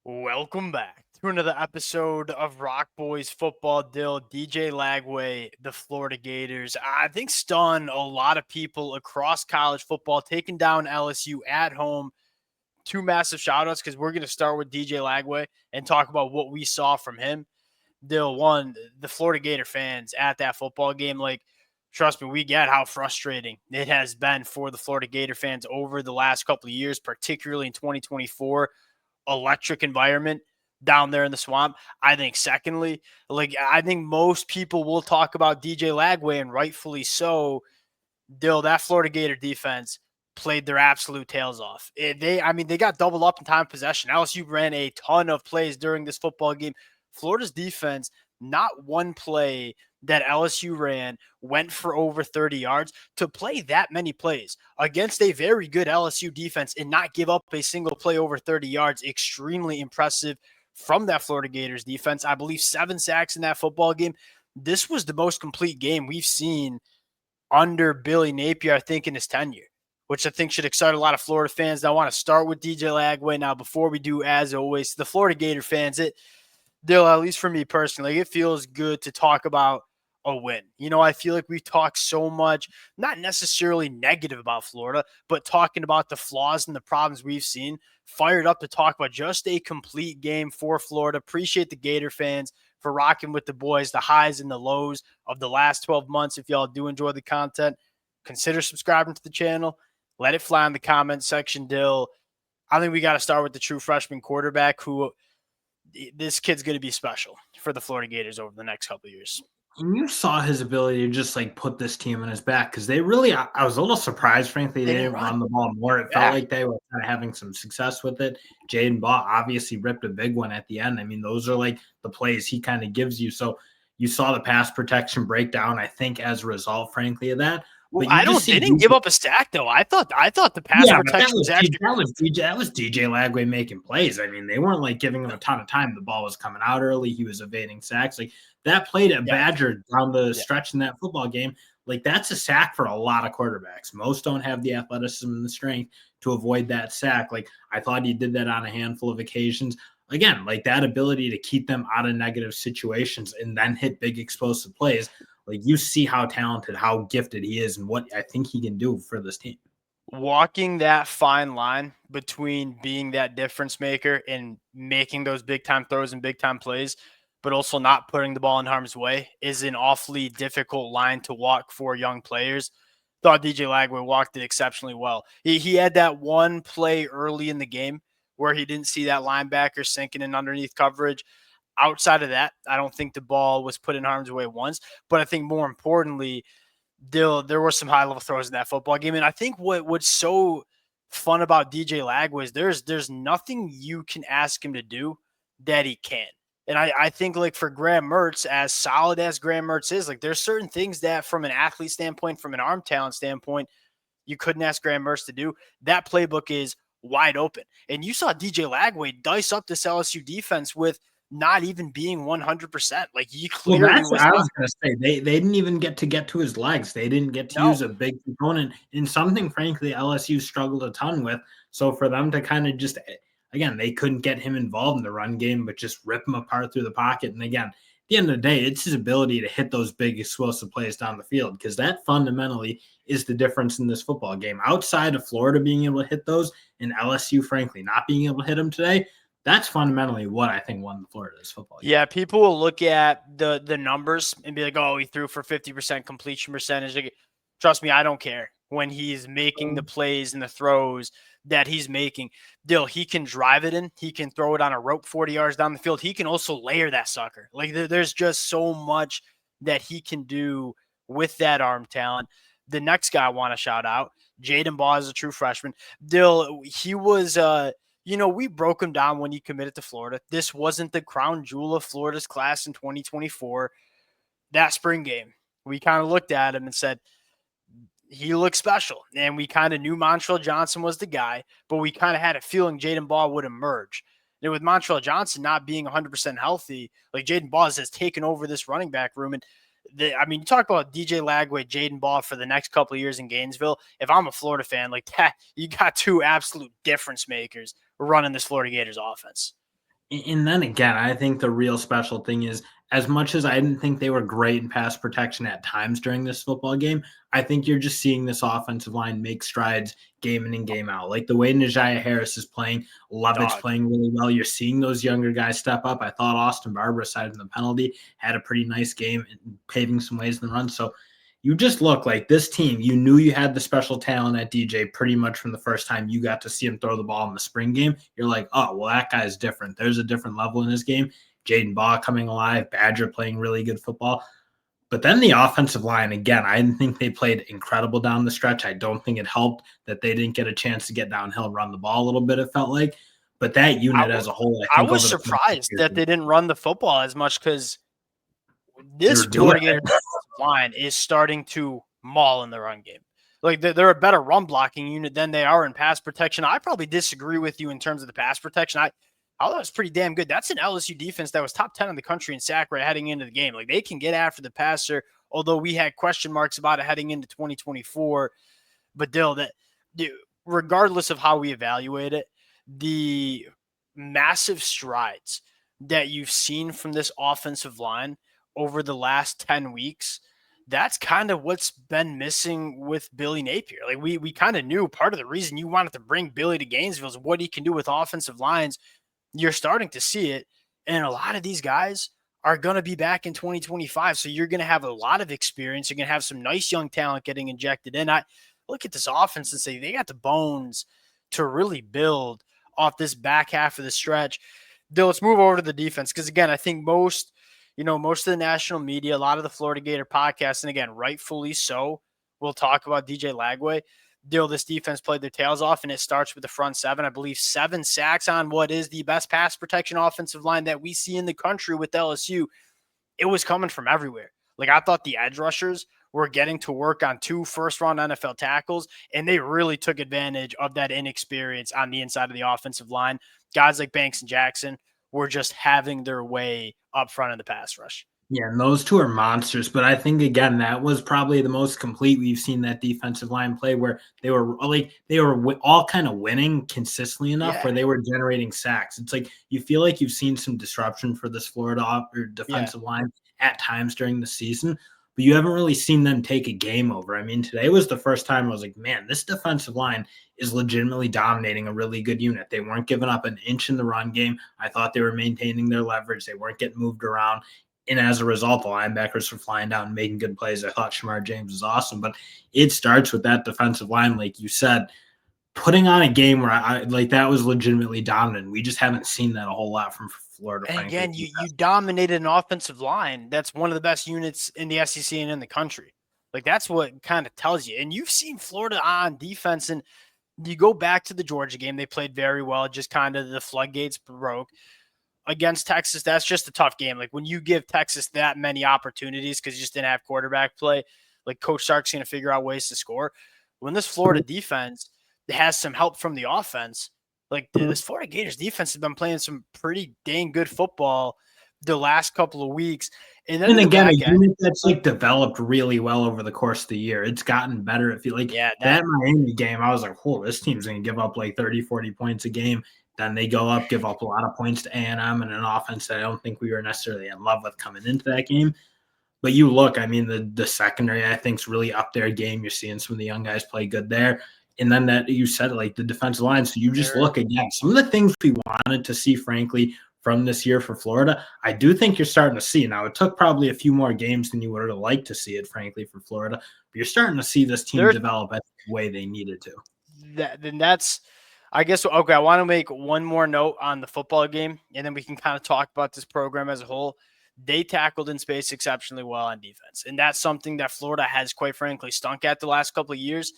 Welcome back to another episode of Rock Boys Football. DJ Lagway, the Florida Gators, I think stunned a lot of people across college football, taking down LSU at home. Two massive shout-outs because we're going to start with DJ Lagway and talk about what we saw from him. One, the Florida Gator fans at that football game, trust me, we get how frustrating it has been for the Florida Gator fans over the last couple of years, particularly in 2024. Electric environment down there in the swamp. I think secondly, I think most people will talk about DJ Lagway, and rightfully so. That Florida Gator defense played their absolute tails off. They got doubled up in time of possession. LSU ran a ton of plays during this football game. Florida's defense, not one play that LSU ran went for over 30 yards. To play that many plays against a very good LSU defense and not give up a single play over 30 yards, extremely impressive from that Florida Gators defense. I believe 7 sacks in that football game. This was the most complete game we've seen under Billy Napier, I think, in his tenure, which I think should excite a lot of Florida fans. Now, I want to start with DJ Lagway. Now, before we do, as always, the Florida Gator fans, at least for me personally, it feels good to talk about a win. I feel like we talk so much, not necessarily negative about Florida, but talking about the flaws and the problems we've seen. Fired up to talk about just a complete game for Florida. Appreciate the Gator fans for rocking with the boys, the highs and the lows of the last 12 months. If y'all do enjoy the content, consider subscribing to the channel. Let it fly in the comment section, Dill. I think we got to start with the true freshman quarterback, who this kid's going to be special for the Florida Gators over the next couple of years. And you saw his ability to just put this team on his back, because they really, I was a little surprised, frankly, they didn't run the ball more. It felt like they were kind of having some success with it. Jaden Baugh obviously ripped a big one at the end. I mean, those are the plays he kind of gives you. So you saw the pass protection breakdown, I think, as a result, frankly, of that. Well, they didn't give up a sack though. I thought the pass protection was actually that was DJ Lagway making plays. I mean, they weren't giving him a ton of time. The ball was coming out early. He was evading sacks. That played at Badger down the stretch in that football game. That's a sack for a lot of quarterbacks. Most don't have the athleticism and the strength to avoid that sack. I thought he did that on a handful of occasions. Again, that ability to keep them out of negative situations and then hit big explosive plays. You see how talented, how gifted he is, and what I think he can do for this team. Walking that fine line between being that difference maker and making those big-time throws and big-time plays, but also not putting the ball in harm's way, is an awfully difficult line to walk for young players. Thought DJ Lagway walked it exceptionally well. He had that one play early in the game where he didn't see that linebacker sinking in underneath coverage. Outside of that, I don't think the ball was put in harm's way once. But I think more importantly, there were some high-level throws in that football game. And I think what's so fun about DJ Lagway is there's nothing you can ask him to do that he can't. And I think for Graham Mertz, as solid as Graham Mertz is, there's certain things that from an athlete standpoint, from an arm talent standpoint, you couldn't ask Graham Mertz to do. That playbook is wide open. And you saw DJ Lagway dice up this LSU defense with not even being 100%. He clearly was. I was going to say, they didn't even get to his legs. They didn't get to use a big component in something, frankly, LSU struggled a ton with. So for them to kind of just, again, they couldn't get him involved in the run game, but just rip him apart through the pocket. And again, at the end of the day, it's his ability to hit those big explosive plays down the field, because that fundamentally is the difference in this football game. Outside of Florida being able to hit those and LSU, frankly, not being able to hit them today, that's fundamentally what I think won the Florida's football game. Yeah, people will look at the numbers and be like, oh, he threw for 50% completion percentage. Trust me, I don't care when he's making the plays and the throws that he's making. He can drive it in. He can throw it on a rope 40 yards down the field. He can also layer that sucker. There's just so much that he can do with that arm talent. The next guy I want to shout out, Jaden Baugh is a true freshman. He was we broke him down when he committed to Florida. This wasn't the crown jewel of Florida's class in 2024. That spring game, we kind of looked at him and said, he looks special. And we kind of knew Montrell Johnson was the guy, but we kind of had a feeling Jaden Baugh would emerge. And with Montrell Johnson not being 100% healthy, Jaden Baugh has taken over this running back room. And you talk about DJ Lagway, Jaden Baugh for the next couple of years in Gainesville. If I'm a Florida fan, you got two absolute difference makers running this Florida Gators offense. And then again, I think the real special thing is, as much as I didn't think they were great in pass protection at times during this football game, I think you're just seeing this offensive line make strides game in and game out. Like the way Najee Harris is playing, Lovett's Dog. playing really well. You're seeing those younger guys step up. I thought Austin Barber, aside from the penalty, had a pretty nice game, paving some ways in the run. So you just look like this team. You knew you had the special talent at DJ pretty much from the first time you got to see him throw the ball in the spring game. You're like, oh, well, that guy's different. There's a different level in his game. Jaden Baugh coming alive, Badger playing really good football. But then the offensive line, again, I didn't think they played incredible down the stretch. I don't think it helped that they didn't get a chance to get downhill and run the ball a little bit, it felt like. But that unit as a whole, I I think was over the surprised that they didn't run the football as much because this You're doing Florida Gators line is starting to maul in the run game. Like they're a better run blocking unit than they are in pass protection. I probably disagree with you in terms of the pass protection. I thought it was pretty damn good. That's an LSU defense that was top 10 in the country in sack rate heading into the game. Like they can get after the passer, although we had question marks about it heading into 2024. But Dill, regardless of how we evaluate it, the massive strides that you've seen from this offensive line over the last 10 weeks, that's kind of what's been missing with Billy Napier. Like we kind of knew part of the reason you wanted to bring Billy to Gainesville is what he can do with offensive lines. You're starting to see it. And a lot of these guys are going to be back in 2025. So you're going to have a lot of experience. You're going to have some nice young talent getting injected in. I look at this offense and say they got the bones to really build off this back half of the stretch. Let's move over to the defense. Because again, I think most of the national media, a lot of the Florida Gator podcasts, and again, rightfully so, will talk about DJ Lagway. This defense played their tails off, and it starts with the front seven. I believe 7 sacks on what is the best pass protection offensive line that we see in the country with LSU. It was coming from everywhere. Like I thought the edge rushers were getting to work on 2 first-round NFL tackles, and they really took advantage of that inexperience on the inside of the offensive line. Guys like Banks and Jackson were just having their way up front in the pass rush. Yeah, and those two are monsters. But I think again that was probably the most complete we've seen that defensive line play, where they were all kind of winning consistently enough where they were generating sacks. It's like you feel like you've seen some disruption for this Florida defensive line at times during the season, but you haven't really seen them take a game over. I mean, today was the first time I was like, man, this defensive line is legitimately dominating a really good unit. They weren't giving up an inch in the run game. I thought they were maintaining their leverage. They weren't getting moved around. And as a result, the linebackers were flying down and making good plays. I thought Shamar James was awesome, but it starts with that defensive line, like you said, putting on a game where I like that was legitimately dominant. We just haven't seen that a whole lot from Florida. And again, you dominated an offensive line that's one of the best units in the SEC and in the country. Like that's what kind of tells you. And you've seen Florida on defense, and you go back to the Georgia game, they played very well. Just kind of the floodgates broke. Against Texas, that's just a tough game. Like when you give Texas that many opportunities because you just didn't have quarterback play, like Coach Sark's going to figure out ways to score. When this Florida defense has some help from the offense, like this Florida Gators defense has been playing some pretty dang good football the last couple of weeks. And then again, a unit that's like developed really well over the course of the year. It's gotten better. If you like that Miami game, I was like, oh, this team's going to give up like 30, 40 points a game. Then they go up, give up a lot of points to A&M and an offense that I don't think we were necessarily in love with coming into that game. But you look, I mean, the secondary, I think, is really up their game. You're seeing some of the young guys play good there. And then that you said, like the defensive line. So you just look again, some of the things we wanted to see, frankly, from this year for Florida, I do think you're starting to see. Now, it took probably a few more games than you would have liked to see it, frankly, for Florida. But you're starting to see this team develop the way they needed to. That's – I guess, okay, I want to make one more note on the football game, and then we can kind of talk about this program as a whole. They tackled in space exceptionally well on defense, and that's something that Florida has, quite frankly, stunk at the last couple of years.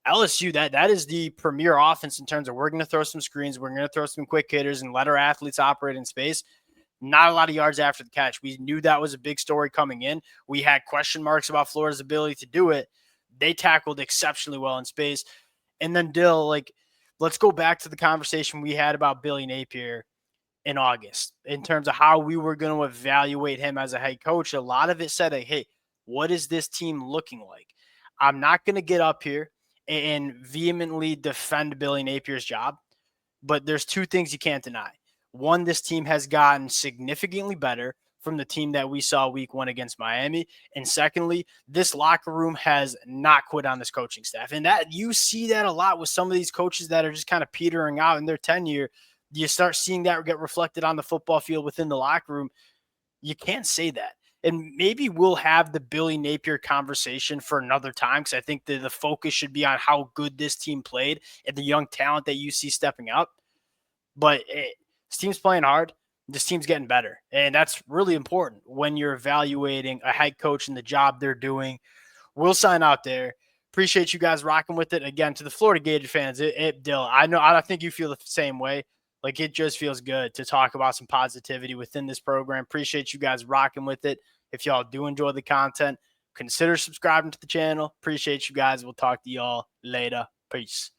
LSU, that is the premier offense in terms of we're going to throw some screens, we're going to throw some quick hitters and let our athletes operate in space. Not a lot of yards after the catch. We knew that was a big story coming in. We had question marks about Florida's ability to do it. They tackled exceptionally well in space. And then Dill, like, let's go back to the conversation we had about Billy Napier in August in terms of how we were going to evaluate him as a head coach. A lot of it said, hey, what is this team looking like? I'm not going to get up here and vehemently defend Billy Napier's job, but there's 2 things you can't deny. One, this team has gotten significantly better from the team that we saw week 1 against Miami. And secondly, this locker room has not quit on this coaching staff. And that you see that a lot with some of these coaches that are just kind of petering out in their tenure. You start seeing that get reflected on the football field within the locker room. You can't say that. And maybe we'll have the Billy Napier conversation for another time, because I think the focus should be on how good this team played and the young talent that you see stepping up. But this team's playing hard. This team's getting better. And that's really important when you're evaluating a head coach and the job they're doing. We'll sign out there. Appreciate you guys rocking with it. Again, to the Florida Gators fans, Dill, I think you feel the same way. Like, it just feels good to talk about some positivity within this program. Appreciate you guys rocking with it. If y'all do enjoy the content, consider subscribing to the channel. Appreciate you guys. We'll talk to y'all later. Peace.